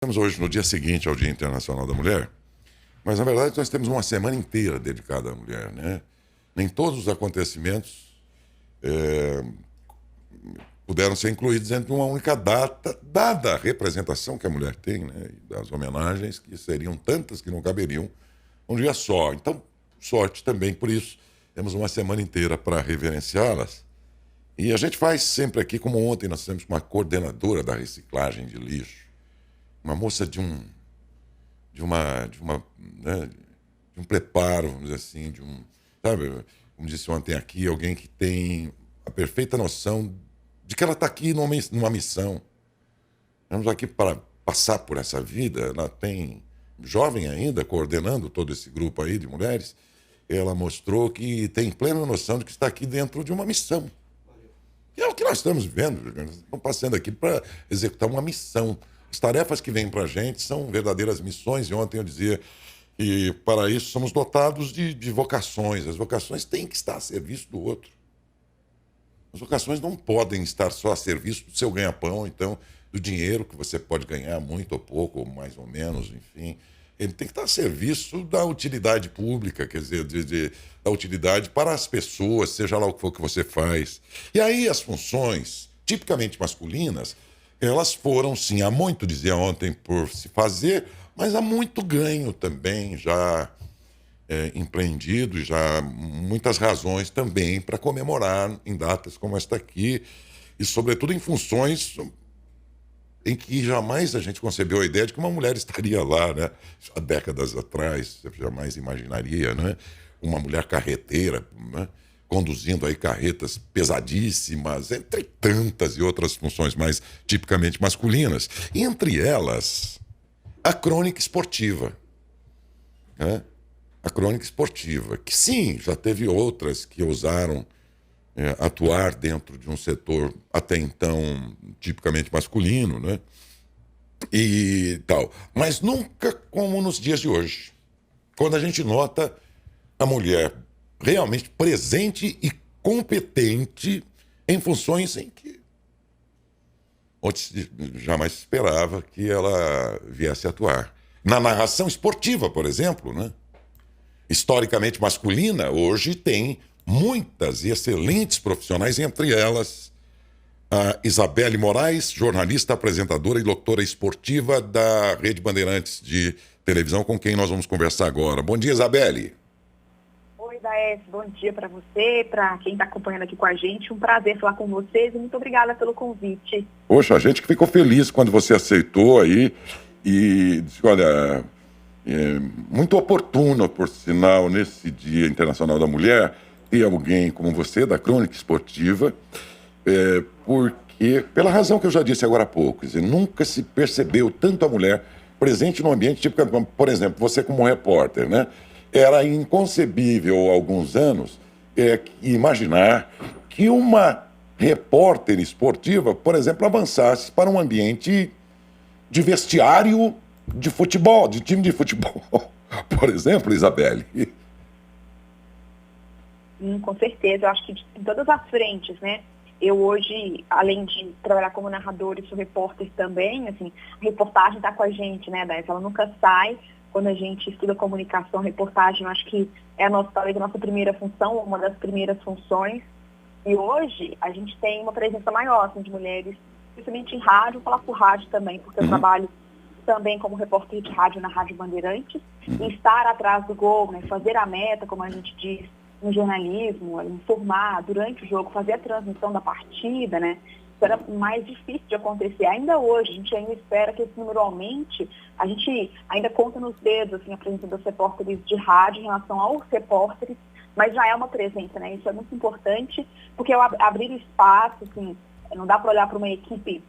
Estamos hoje no dia seguinte ao Dia Internacional da Mulher, mas na verdade nós temos uma semana inteira dedicada à mulher, né? Nem todos os acontecimentos puderam ser incluídos dentro de uma única data, dada a representação que a mulher tem, né? E das homenagens, que seriam tantas que não caberiam um dia só. Então, sorte também por isso, temos uma semana inteira para reverenciá-las. E a gente faz sempre aqui, como ontem nós temos uma coordenadora da reciclagem de lixo, uma moça de um preparo, vamos dizer assim, sabe, como disse ontem aqui, alguém que tem a perfeita noção de que ela está aqui numa missão. Estamos aqui para passar por essa vida. Ela tem, jovem ainda, coordenando todo esse grupo aí de mulheres, ela mostrou que tem plena noção de que está aqui dentro de uma missão. E é o que nós estamos vivendo. Nós estamos passando aqui para executar uma missão. As tarefas que vêm para a gente são verdadeiras missões, e ontem eu dizia que para isso somos dotados de vocações. As vocações têm que estar a serviço do outro. As vocações não podem estar só a serviço do seu ganha-pão, então, do dinheiro que você pode ganhar muito ou pouco, ou mais ou menos, enfim. Ele tem que estar a serviço da utilidade pública, quer dizer, da utilidade para as pessoas, seja lá o que for que você faz. E aí as funções tipicamente masculinas, elas foram, sim, há muito, dizia ontem, por se fazer, mas há muito ganho também já empreendido, e já muitas razões também para comemorar em datas como esta aqui, e sobretudo em funções em que jamais a gente concebeu a ideia de que uma mulher estaria lá, né? Há décadas atrás, você jamais imaginaria, né? Uma mulher carreteira, né? Conduzindo aí carretas pesadíssimas, entre tantas e outras funções mais tipicamente masculinas. E entre elas, a crônica esportiva, né? A crônica esportiva, que sim, já teve outras que ousaram atuar dentro de um setor até então tipicamente masculino, né? E tal. Mas nunca como nos dias de hoje, quando a gente nota a mulher realmente presente e competente em funções em que jamais esperava que ela viesse a atuar. Na narração esportiva, por exemplo, né? Historicamente masculina, hoje tem muitas e excelentes profissionais, entre elas a Isabelle Moraes, jornalista, apresentadora e locutora esportiva da Rede Bandeirantes de televisão, com quem nós vamos conversar agora. Bom dia, Isabelle. Oi, Daes, bom dia para você, para quem está acompanhando aqui com a gente. Um prazer falar com vocês e muito obrigada pelo convite. Poxa, a gente que ficou feliz quando você aceitou aí e disse, olha, muito oportuno, por sinal, nesse Dia Internacional da Mulher, ter alguém como você, da crônica esportiva, porque, pela razão que eu já disse agora há pouco, quer dizer, nunca se percebeu tanto a mulher presente no ambiente, tipo, por exemplo, você como repórter, né? Era inconcebível há alguns anos imaginar que uma repórter esportiva, por exemplo, avançasse para um ambiente de vestiário de futebol, de time de futebol, por exemplo, Isabelle. Com certeza, eu acho que em todas as frentes, né? Eu hoje, além de trabalhar como narradora, sou repórter também, assim, a reportagem está com a gente, né, Daes? Ela nunca sai. Quando a gente estuda comunicação, reportagem, eu acho que é talvez a nossa primeira função, uma das primeiras funções. E hoje a gente tem uma presença maior assim, de mulheres, principalmente em rádio, falar por rádio também, porque eu trabalho também como repórter de rádio na Rádio Bandeirantes, e estar atrás do gol, né, fazer a meta, como a gente diz no jornalismo, informar durante o jogo, fazer a transmissão da partida, né? Isso era mais difícil de acontecer. Ainda hoje, a gente ainda espera que esse número aumente. A gente ainda conta nos dedos assim, a presença dos repórteres de rádio em relação aos repórteres, mas já é uma presença, né? Isso é muito importante, porque ao abrir o espaço, assim, não dá para olhar para uma equipe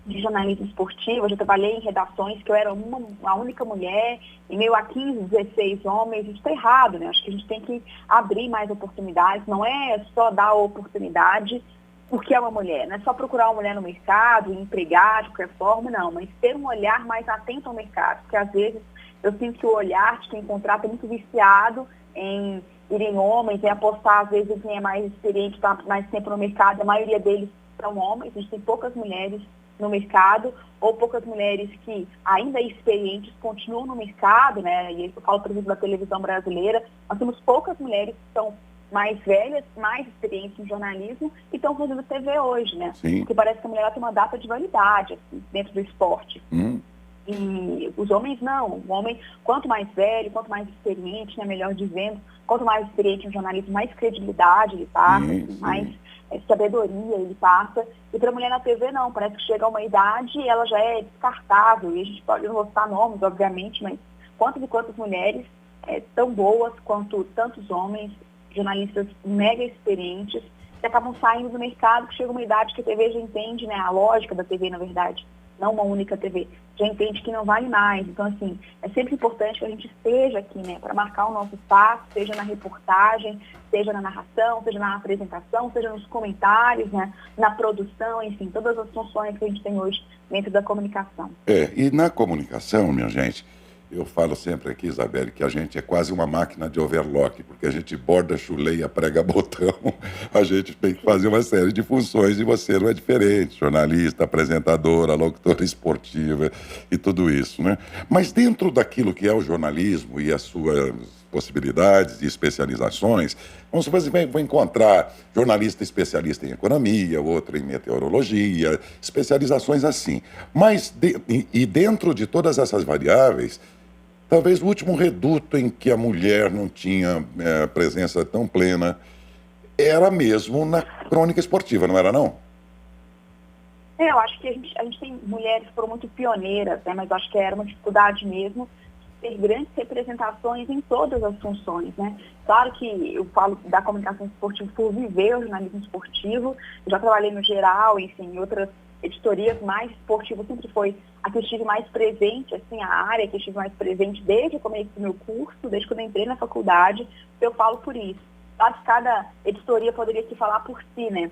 de jornalismo esportivo. Eu já trabalhei em redações que eu era a única mulher, em meio a 15, 16 homens. Isso está errado, né? Acho que a gente tem que abrir mais oportunidades, não é só dar oportunidade porque é uma mulher, não é só procurar uma mulher no mercado, empregar de qualquer forma, não, mas ter um olhar mais atento ao mercado, porque às vezes eu sinto que o olhar de quem contrata é muito viciado em ir em homens, em apostar, às vezes quem é mais experiente, está mais tempo no mercado, a maioria deles são homens, a gente tem poucas mulheres no mercado, ou poucas mulheres que ainda experientes continuam no mercado, né? E eu falo, por exemplo, da televisão brasileira, nós temos poucas mulheres que são mais velhas, mais experientes em jornalismo e estão fazendo TV hoje, né? Sim. Porque parece que a mulher ela tem uma data de validade assim, dentro do esporte. E os homens não. O homem, quanto mais velho, quanto mais experiente, né, melhor dizendo, quanto mais experiente no jornalismo, mais credibilidade ele passa, mais sabedoria ele passa. E para a mulher na TV não, parece que chega a uma idade e ela já é descartável. E a gente pode não citar nomes, obviamente, mas quantas e quantas mulheres tão boas quanto tantos homens, jornalistas mega experientes, que acabam saindo do mercado, que chega uma idade que a TV já entende, né, a lógica da TV, na verdade, não uma única TV, já entende que não vale mais. Então, assim, é sempre importante que a gente esteja aqui, né, para marcar o nosso espaço, seja na reportagem, seja na narração, seja na apresentação, seja nos comentários, né, na produção, enfim, todas as funções que a gente tem hoje dentro da comunicação. E na comunicação, minha gente, eu falo sempre aqui, Isabelle, que a gente é quase uma máquina de overlock, porque a gente borda, chuleia, prega botão, a gente tem que fazer uma série de funções e você não é diferente, jornalista, apresentadora, locutora esportiva e tudo isso, né? Mas dentro daquilo que é o jornalismo e as suas possibilidades e especializações, você vai encontrar jornalista especialista em economia, outro em meteorologia, especializações assim. Mas dentro de todas essas variáveis, talvez o último reduto em que a mulher não tinha presença tão plena era mesmo na crônica esportiva, não era não? Eu acho que a gente tem mulheres que foram muito pioneiras, né, mas acho que era uma dificuldade mesmo ter grandes representações em todas as funções, né? Claro que eu falo da comunicação esportiva por viver o jornalismo esportivo, eu já trabalhei no geral, enfim, em outras editorias mais esportivas, sempre foi a que eu estive mais presente, assim, a área que eu estive mais presente desde o começo do meu curso, desde quando eu entrei na faculdade, eu falo por isso. Claro que cada editoria poderia se falar por si, né?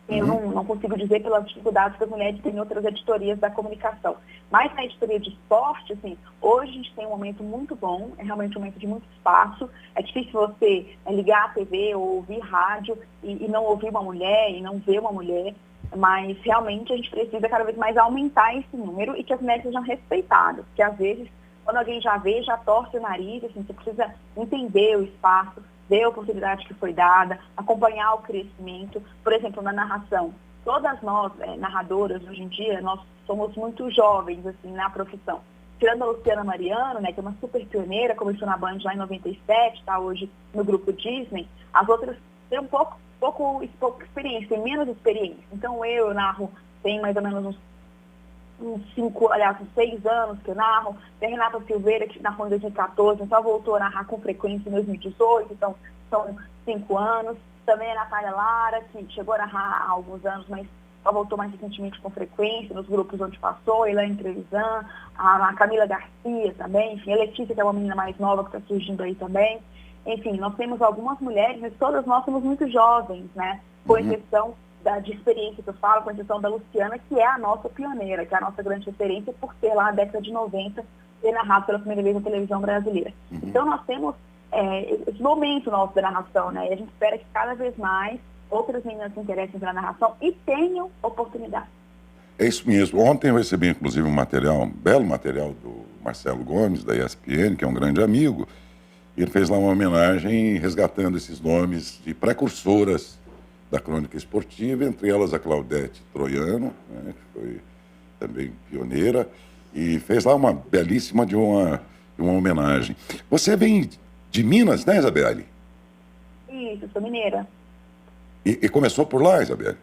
Eu não consigo dizer pelas dificuldades que as mulheres têm em outras editorias da comunicação. Mas na editoria de esporte, assim, hoje a gente tem um momento muito bom, é realmente um momento de muito espaço. É difícil você ligar a TV ou ouvir rádio e não ouvir uma mulher e não ver uma mulher, mas realmente a gente precisa cada vez mais aumentar esse número e que as mulheres sejam respeitadas, porque às vezes, quando alguém já vê, já torce o nariz, assim, você precisa entender o espaço, ver a oportunidade que foi dada, acompanhar o crescimento. Por exemplo, na narração, todas nós, narradoras, hoje em dia, nós somos muito jovens, assim, na profissão. Tirando a Luciana Mariano, né, que é uma super pioneira, começou na Band lá em 97, está hoje no grupo Disney, as outras têm pouco experiência, têm menos experiência. Então eu narro, tem mais ou menos uns 6 anos que eu narro. Tem a Renata Silveira, que narrou em 2014, então voltou a narrar com frequência em 2018, então são 5 anos. Também a Natália Lara, que chegou a narrar há alguns anos, mas só voltou mais recentemente com frequência nos grupos onde passou, Elaine Trevisan, a Camila Garcia também, enfim, a Letícia, que é uma menina mais nova que está surgindo aí também. Enfim, nós temos algumas mulheres, mas todas nós somos muito jovens, né? Com exceção de experiência que eu falo, com exceção da Luciana, que é a nossa pioneira, que é a nossa grande referência por ser lá na década de 90 ter narrado pela primeira vez na televisão brasileira. Então nós temos esse momento nosso da narração, né? E a gente espera que cada vez mais outras meninas se interessem pela narração e tenham oportunidade. É isso mesmo. Ontem eu recebi, inclusive, um belo material do Marcelo Gomes, da ESPN, que é um grande amigo. Ele fez lá uma homenagem resgatando esses nomes de precursoras da crônica esportiva, entre elas a Claudete Troiano, né, que foi também pioneira, e fez lá uma belíssima de uma homenagem. Você vem de Minas, né, Isabelle? Isso, eu sou mineira. E começou por lá, Isabelle?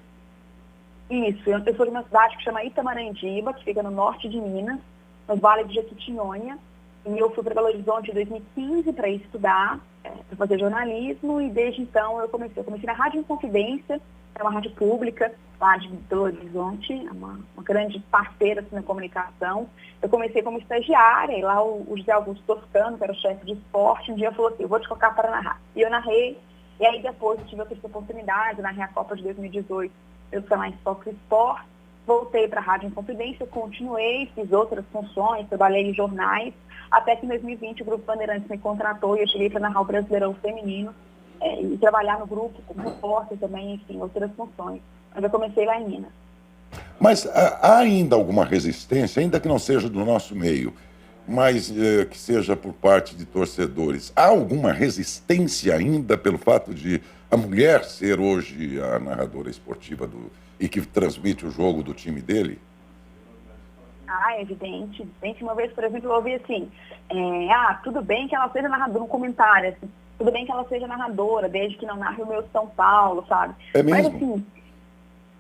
Isso, eu sou de uma cidade que chama Itamarandiba, que fica no norte de Minas, no Vale de Jequitinhonha. E eu fui para Belo Horizonte em 2015 para estudar, para fazer jornalismo, e desde então eu comecei na Rádio Inconfidência, que é uma rádio pública lá de Belo Horizonte, uma grande parceira assim, na comunicação. Eu comecei como estagiária, e lá o José Augusto Toscano, que era o chefe de esporte, um dia falou assim, eu vou te colocar para narrar. E eu narrei, e aí depois eu tive outra oportunidade, narrei a Copa de 2018 pelo canal Fox Sport, voltei para a Rádio Inconfidência, continuei, fiz outras funções, trabalhei em jornais, até que em 2020 o Grupo Bandeirantes me contratou e eu cheguei para narrar o Brasileirão Feminino e trabalhar no grupo como repórter também, enfim, outras funções. Mas eu comecei lá em Minas. Mas há ainda alguma resistência, ainda que não seja do nosso meio, mas que seja por parte de torcedores. Há alguma resistência ainda pelo fato de a mulher ser hoje a narradora esportiva e que transmite o jogo do time dele? Ah, é evidente. Evidente. Uma vez, por exemplo, eu ouvi assim, tudo bem que ela seja narradora, um comentário, assim, tudo bem que ela seja narradora, desde que não narre o meu São Paulo, sabe? É Mas mesmo? assim,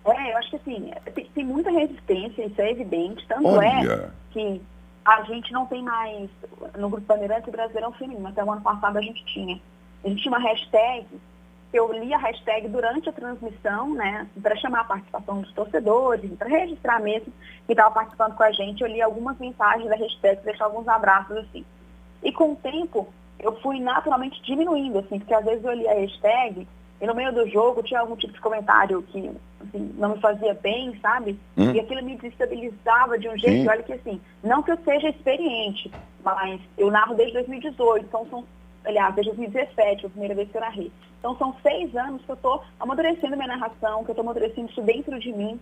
eu acho que assim, tem muita resistência, isso é evidente, tanto é Olha, que a gente não tem mais, no Grupo Bandeirantes, o Brasileirão Feminino, até o ano passado a gente tinha. A gente tinha uma hashtag, eu li a hashtag durante a transmissão, né, para chamar a participação dos torcedores, para registrar mesmo que estava participando com a gente. Eu li algumas mensagens da hashtag, deixar alguns abraços assim. E com o tempo, eu fui naturalmente diminuindo, assim, porque às vezes eu li a hashtag e no meio do jogo tinha algum tipo de comentário que assim, não me fazia bem, sabe? E aquilo me desestabilizava de um jeito, sim. olha que assim, não que eu seja experiente, mas eu narro desde 2018, então aliás, desde 2017, a primeira vez que eu narrei. Então são 6 anos que eu estou amadurecendo minha narração, que eu estou amadurecendo isso dentro de mim.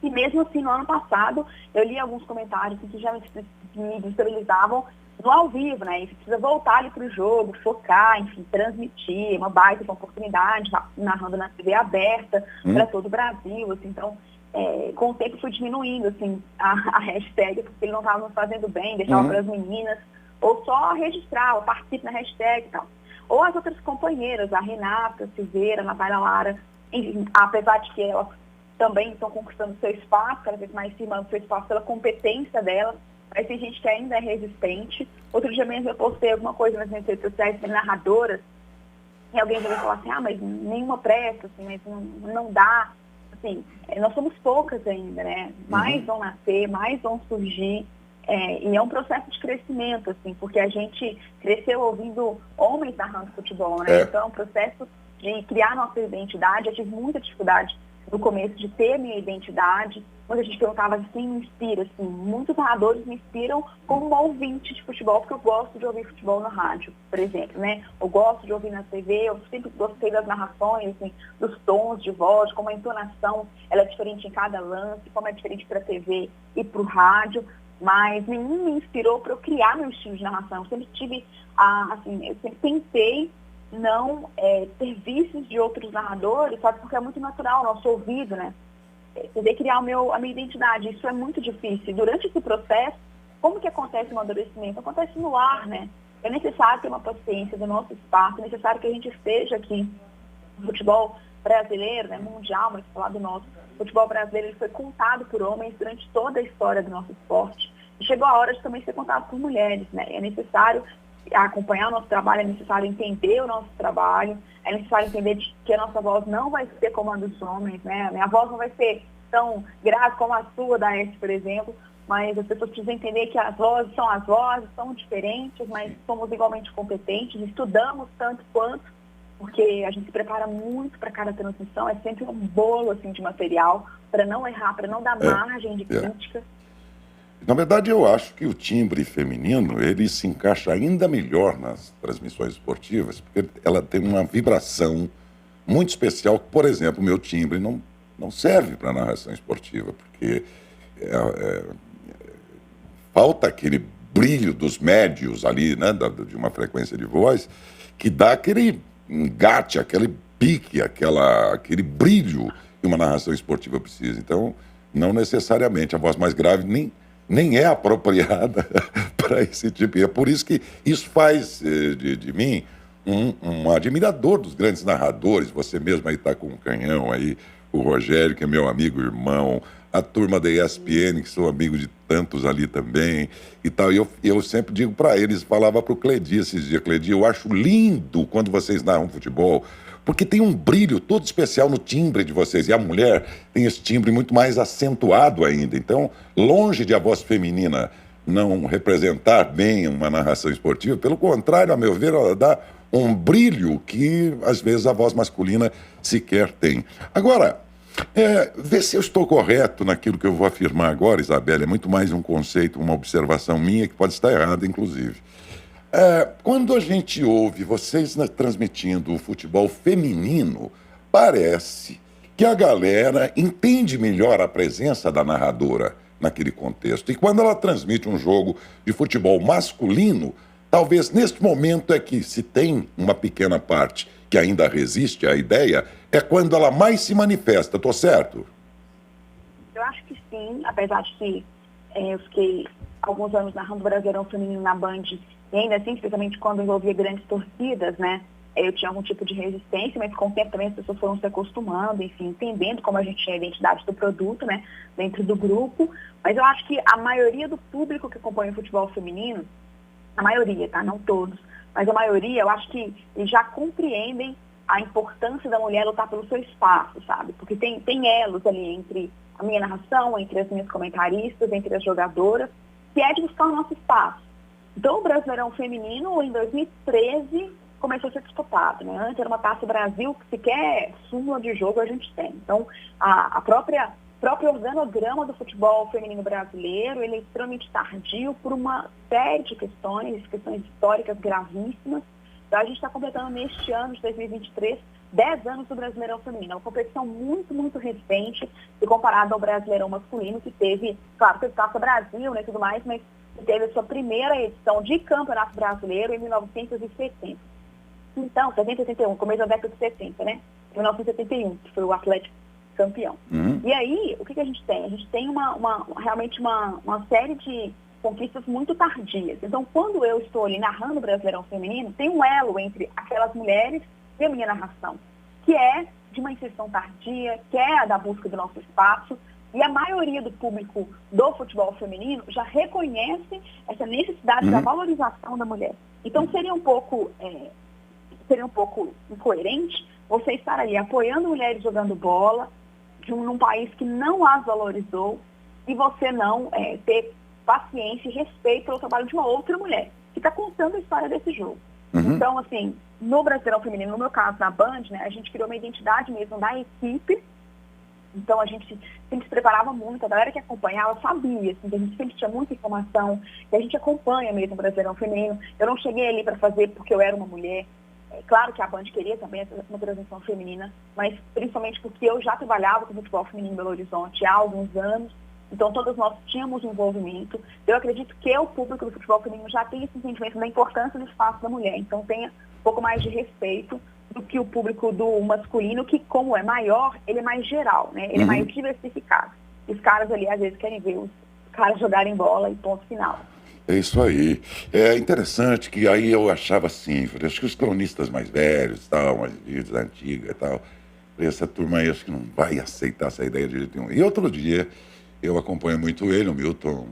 E mesmo assim, no ano passado, eu li alguns comentários que já me desestabilizavam no ao vivo, né? E você precisa voltar ali para o jogo, focar, enfim, transmitir, uma baita oportunidade, narrando na TV aberta para todo o Brasil, assim. Então, com o tempo fui diminuindo, assim, a hashtag, porque ele não estava nos fazendo bem, deixava para as meninas, ou só registrar, ou participe na hashtag e tal. Ou as outras companheiras, a Renata Silveira, a Natália Lara, enfim, apesar de que elas também estão conquistando seu espaço, cada vez mais firmando seu espaço pela competência delas, mas tem gente que ainda é resistente. Outro dia mesmo eu postei alguma coisa nas minhas redes sociais de narradoras, e alguém vai falar assim, mas nenhuma presta, assim, mas não dá. Assim, nós somos poucas ainda, né? Mais vão nascer, mais vão surgir, e é um processo de crescimento, assim, porque a gente cresceu ouvindo homens narrando futebol, né? Então é um processo de criar nossa identidade. Eu tive muita dificuldade no começo de ter minha identidade. Quando a gente perguntava quem me inspira, assim, muitos narradores me inspiram como um ouvinte de futebol, porque eu gosto de ouvir futebol no rádio, por exemplo, né? Eu gosto de ouvir na TV, eu sempre gostei das narrações, assim, dos tons de voz, como a entonação ela é diferente em cada lance, como é diferente para a TV e para o rádio, mas nenhum me inspirou para eu criar meu estilo de narração. Eu sempre tive, eu sempre tentei não ter vícios de outros narradores, sabe? Porque é muito natural o nosso ouvido, né? Poder criar a minha identidade. Isso é muito difícil. Durante esse processo, como que acontece o amadurecimento? Acontece no ar, né? É necessário ter uma paciência do nosso espaço, é necessário que a gente esteja aqui. O futebol brasileiro, né, mundial, mas falar do nosso futebol brasileiro, ele foi contado por homens durante toda a história do nosso esporte. E chegou a hora de também ser contado por mulheres, né? É necessário acompanhar o nosso trabalho, é necessário entender o nosso trabalho, é necessário entender que a nossa voz não vai ser como a dos homens, né? A minha voz não vai ser tão grave como a sua, da Aécio, por exemplo, mas as pessoas precisam entender que as vozes, são diferentes, mas somos igualmente competentes, estudamos tanto quanto, porque a gente se prepara muito para cada transmissão, é sempre um bolo assim, de material, para não errar, para não dar margem de crítica. Na verdade, eu acho que o timbre feminino, ele se encaixa ainda melhor nas transmissões esportivas, porque ela tem uma vibração muito especial. Por exemplo, o meu timbre não serve para narração esportiva, porque falta aquele brilho dos médios ali, né, de uma frequência de voz, que dá aquele engate, aquele pique, aquele brilho que uma narração esportiva precisa. Então, não necessariamente a voz mais grave nem é apropriada para esse tipo. E é por isso que isso faz de mim um admirador dos grandes narradores. Você mesmo aí está com um canhão aí, o Rogério, que é meu amigo, irmão, a turma da ESPN, que sou amigo de tantos ali também e tal. E eu sempre digo para eles, falava para o Cledi esses dias, Cledi, eu acho lindo quando vocês narram futebol, porque tem um brilho todo especial no timbre de vocês. E a mulher tem esse timbre muito mais acentuado ainda. Então, longe de a voz feminina não representar bem uma narração esportiva, pelo contrário, a meu ver, ela dá um brilho que, às vezes, a voz masculina sequer tem. Agora, vê se eu estou correto naquilo que eu vou afirmar agora, Isabela. É muito mais um conceito, uma observação minha, que pode estar errada, inclusive. Quando a gente ouve vocês transmitindo o futebol feminino, parece que a galera entende melhor a presença da narradora naquele contexto. E quando ela transmite um jogo de futebol masculino, talvez neste momento é que se tem uma pequena parte que ainda resiste à ideia, é quando ela mais se manifesta, tô certo? Eu acho que sim, apesar de que eu fiquei alguns anos narrando o Brasileirão Feminino na Band, e ainda assim, especialmente quando envolvia grandes torcidas, né? Eu tinha algum tipo de resistência, mas com o tempo também as pessoas foram se acostumando, enfim, entendendo como a gente tinha a identidade do produto, né? Dentro do grupo. Mas eu acho que a maioria do público que acompanha o futebol feminino, a maioria, tá? Não todos, mas a maioria, eu acho que eles já compreendem a importância da mulher lutar pelo seu espaço, sabe? Porque tem elos ali entre a minha narração, entre as minhas comentaristas, entre as jogadoras, que é de buscar o nosso espaço. Então, o Brasileirão Feminino, em 2013, começou a ser disputado, né? Antes era uma Taça Brasil, que sequer súmula de jogo a gente tem. Então, a próprio organograma do futebol feminino brasileiro, ele é extremamente tardio por uma série de questões históricas gravíssimas. Então, a gente está completando neste ano de 2023 10 anos do Brasileirão Feminino. É uma competição muito, muito recente, se comparado ao Brasileirão Masculino, que teve, claro, teve Taça Brasil, né, e tudo mais, mas que teve a sua primeira edição de Campeonato Brasileiro em 1970. Então, 70 e 71, começo da década de 70, né? 1971, que foi o Atlético campeão. E aí, o que a gente tem? A gente tem realmente uma série de conquistas muito tardias. Então, quando eu estou ali narrando o Brasileirão Feminino, tem um elo entre aquelas mulheres e a minha narração, que é de uma inserção tardia, que é a da busca do nosso espaço, e a maioria do público do futebol feminino já reconhece essa necessidade da valorização da mulher. Então, seria um pouco incoerente você estar ali apoiando mulheres jogando bola num país que não as valorizou e você não ter paciência e respeito pelo trabalho de uma outra mulher que está contando a história desse jogo. Então, assim, no Brasileirão Feminino, no meu caso, na Band, né, a gente criou uma identidade mesmo da equipe. Então, a gente sempre se preparava muito, a galera que acompanhava sabia, assim, que a gente sempre tinha muita informação, que a gente acompanha mesmo o Brasileirão Feminino. Eu não cheguei ali para fazer porque eu era uma mulher. É claro que a Band queria também uma transmissão feminina, mas principalmente porque eu já trabalhava com o futebol feminino em Belo Horizonte há alguns anos, então todos nós tínhamos um envolvimento. Eu acredito que o público do futebol feminino já tem esse entendimento da importância do espaço da mulher, então tenha um pouco mais de respeito do que o público do masculino, que como é maior, ele é mais geral, né? Ele é mais diversificado. Os caras ali às vezes querem ver os caras jogarem bola e ponto final. É isso aí. É interessante que aí eu achava assim, acho que os cronistas mais velhos, tal, mais vídeos antigos e tal, essa turma aí acho que não vai aceitar essa ideia de jeito nenhum. E outro dia, eu acompanho muito ele, o Milton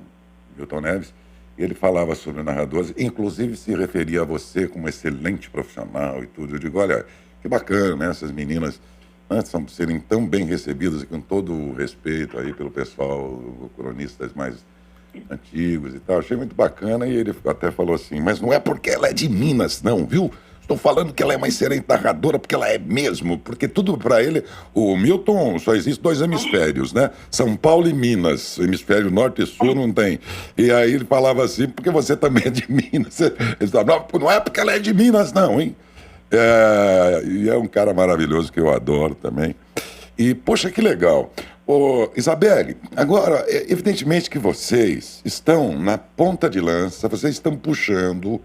Neves, e ele falava sobre narradores, inclusive se referia a você como excelente profissional e tudo. Eu digo, olha, que bacana, né, essas meninas, né, serem tão bem recebidas e com todo o respeito aí pelo pessoal, cronistas mais antigos e tal, achei muito bacana. E ele até falou assim, mas não é porque ela é de Minas não, viu? Estou falando que ela é uma excelente narradora porque ela é mesmo, porque tudo para ele, o Milton, só existe 2 hemisférios, né? São Paulo e Minas, hemisfério norte e sul não tem. E aí ele falava assim, porque você também é de Minas. Ele falava, não é porque ela é de Minas não, hein? E é um cara maravilhoso que eu adoro também. E, poxa, que legal. Ô, Isabelle, agora, evidentemente que vocês estão na ponta de lança, vocês estão puxando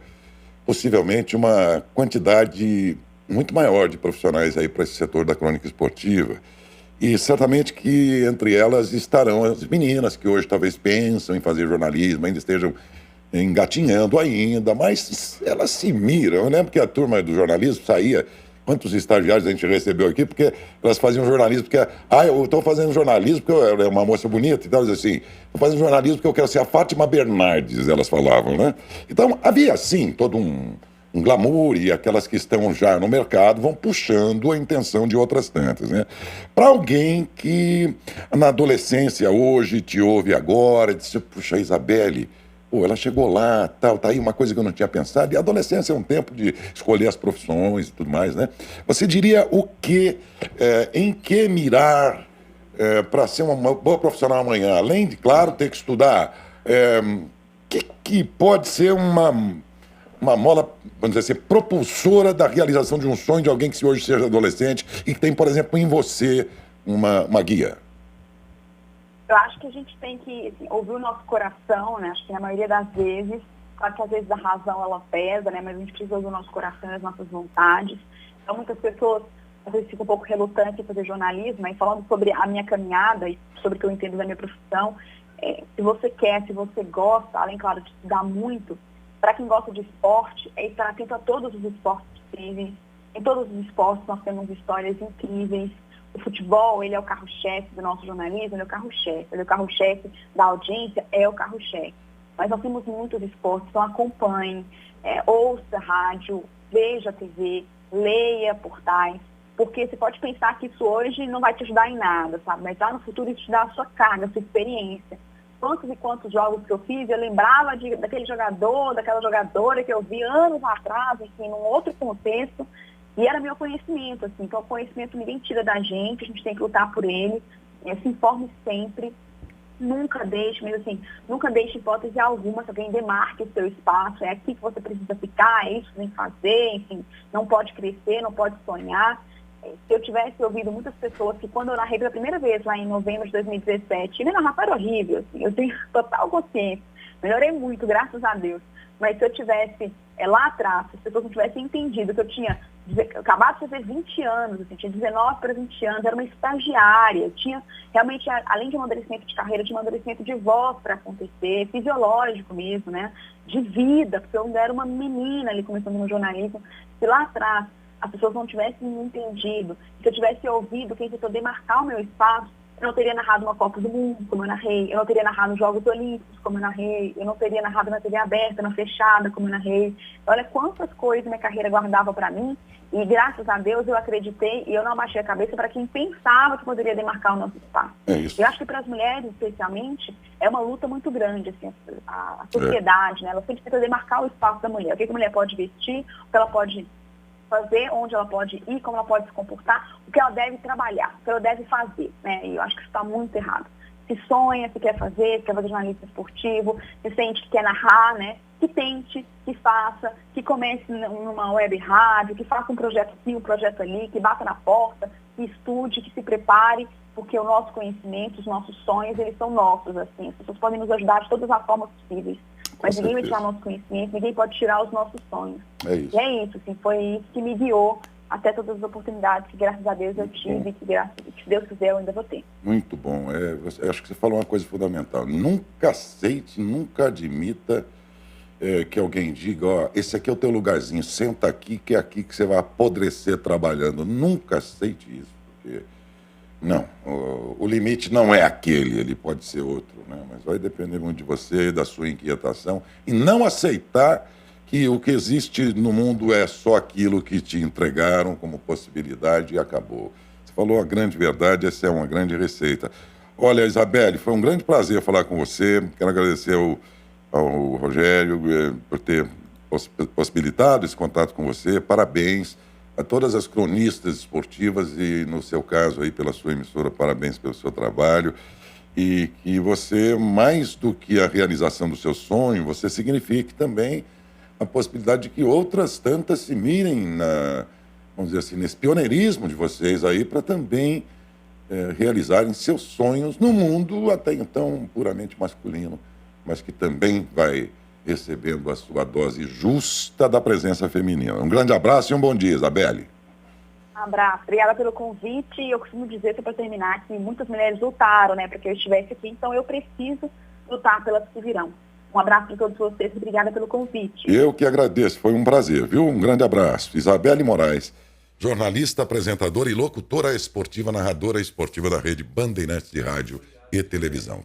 possivelmente uma quantidade muito maior de profissionais aí para esse setor da crônica esportiva. E certamente que entre elas estarão as meninas que hoje talvez pensam em fazer jornalismo, ainda estejam engatinhando ainda, mas elas se miram. Eu lembro que a turma do jornalismo saía, quantos estagiários a gente recebeu aqui, porque elas faziam jornalismo, porque, eu estou fazendo jornalismo porque eu é uma moça bonita e tal, assim, estou fazendo jornalismo porque eu quero ser a Fátima Bernardes, elas falavam, né? Então, havia, sim, todo um glamour, e aquelas que estão já no mercado vão puxando a intenção de outras tantas, né? Para alguém que na adolescência hoje te ouve agora, disse, puxa, Isabelle, pô, ela chegou lá, tal, tá aí uma coisa que eu não tinha pensado. E a adolescência é um tempo de escolher as profissões e tudo mais, né? Você diria o que, em que mirar para ser uma boa profissional amanhã? Além de, claro, ter que estudar, que pode ser uma mola, vamos dizer assim, propulsora da realização de um sonho de alguém que hoje seja adolescente e que tem, por exemplo, em você uma guia? Eu acho que a gente tem que assim, ouvir o nosso coração, né? Acho que na maioria das vezes, claro que às vezes a razão ela pesa, né? Mas a gente precisa ouvir o nosso coração e as nossas vontades. Então muitas pessoas às vezes ficam um pouco relutantes em fazer jornalismo, e falando sobre a minha caminhada e sobre o que eu entendo da minha profissão, se você quer, se você gosta, além, claro, de estudar muito, para quem gosta de esporte, é estar atento a todos os esportes possíveis. Em todos os esportes nós temos histórias incríveis. O futebol, ele é o carro-chefe do nosso jornalismo, ele é o carro-chefe. Ele é o carro-chefe da audiência, é o carro-chefe. Mas nós temos muitos esportes, então acompanhe, ouça rádio, veja TV, leia portais, porque você pode pensar que isso hoje não vai te ajudar em nada, sabe? Mas lá no futuro isso te dá a sua carga, a sua experiência. Quantos e quantos jogos que eu fiz, eu lembrava daquele jogador, daquela jogadora que eu vi anos atrás, enfim, num outro contexto, e era meu conhecimento, assim. Então o conhecimento ninguém tira da gente, a gente tem que lutar por ele, se informe sempre. Nunca deixe, mas assim, nunca deixe hipótese alguma, se alguém demarque o seu espaço, é aqui que você precisa ficar, é isso que tem que fazer, enfim, não pode crescer, não pode sonhar. Se eu tivesse ouvido muitas pessoas que quando eu narrei pela primeira vez lá em novembro de 2017, meu narrar era horrível, assim, eu tenho total consciência, melhorei muito, graças a Deus, mas se eu tivesse lá atrás, se as pessoas não tivessem entendido que eu tinha acabado de fazer 20 anos, assim, tinha 19 para 20 anos, era uma estagiária, tinha realmente, além de um amadurecimento de carreira, tinha um amadurecimento de voz para acontecer, fisiológico mesmo, né, de vida, porque eu era uma menina ali começando no jornalismo, se lá atrás as pessoas não tivessem me entendido, se eu tivesse ouvido quem tentou demarcar o meu espaço, eu não teria narrado uma Copa do Mundo, como eu narrei, eu não teria narrado os Jogos Olímpicos, como eu narrei, eu não teria narrado na TV aberta, na fechada, como eu narrei. Olha quantas coisas minha carreira guardava para mim, e graças a Deus eu acreditei e eu não abaixei a cabeça para quem pensava que poderia demarcar o nosso espaço. É isso. Eu acho que para as mulheres, especialmente, é uma luta muito grande, assim, a sociedade, né? Ela sempre tenta demarcar o espaço da mulher, o que a mulher pode vestir, o que ela pode fazer, onde ela pode ir, como ela pode se comportar, o que ela deve trabalhar, o que ela deve fazer, né? E eu acho que isso está muito errado. Se sonha, se quer fazer jornalista esportivo, se sente que quer narrar, né? Que tente, que faça, que comece numa web rádio, que faça um projeto aqui, um projeto ali, que bata na porta, que estude, que se prepare, porque o nosso conhecimento, os nossos sonhos, eles são nossos, assim. As pessoas podem nos ajudar de todas as formas possíveis. Mas ninguém vai tirar nosso conhecimento, ninguém pode tirar os nossos sonhos. É isso. E é isso, assim, foi isso que me guiou até todas as oportunidades que, graças a Deus, eu tive, que se Deus quiser, eu ainda vou ter. Muito bom. Eu acho que você falou uma coisa fundamental. Nunca aceite, nunca admita que alguém diga, ó, esse aqui é o teu lugarzinho, senta aqui, que é aqui que você vai apodrecer trabalhando. Nunca aceite isso, porque... Não, o limite não é aquele, ele pode ser outro, né? Mas vai depender muito de você, da sua inquietação, e não aceitar que o que existe no mundo é só aquilo que te entregaram como possibilidade e acabou. Você falou a grande verdade, essa é uma grande receita. Olha, Isabelle, foi um grande prazer falar com você, quero agradecer ao Rogério por ter possibilitado esse contato com você, parabéns a todas as cronistas esportivas e, no seu caso, aí pela sua emissora, parabéns pelo seu trabalho e que você, mais do que a realização do seu sonho, você signifique também a possibilidade de que outras tantas se mirem vamos dizer assim, nesse pioneirismo de vocês aí para também realizarem seus sonhos no mundo até então puramente masculino, mas que também vai recebendo a sua dose justa da presença feminina. Um grande abraço e um bom dia, Isabelle. Um abraço. Obrigada pelo convite. Eu costumo dizer, para terminar, que muitas mulheres lutaram, né, para que eu estivesse aqui, então eu preciso lutar pelas que virão. Um abraço para todos vocês e obrigada pelo convite. Eu que agradeço, foi um prazer, viu? Um grande abraço. Isabelle Moraes, jornalista, apresentadora e locutora esportiva, narradora esportiva da rede Bandeirantes de Rádio e Televisão.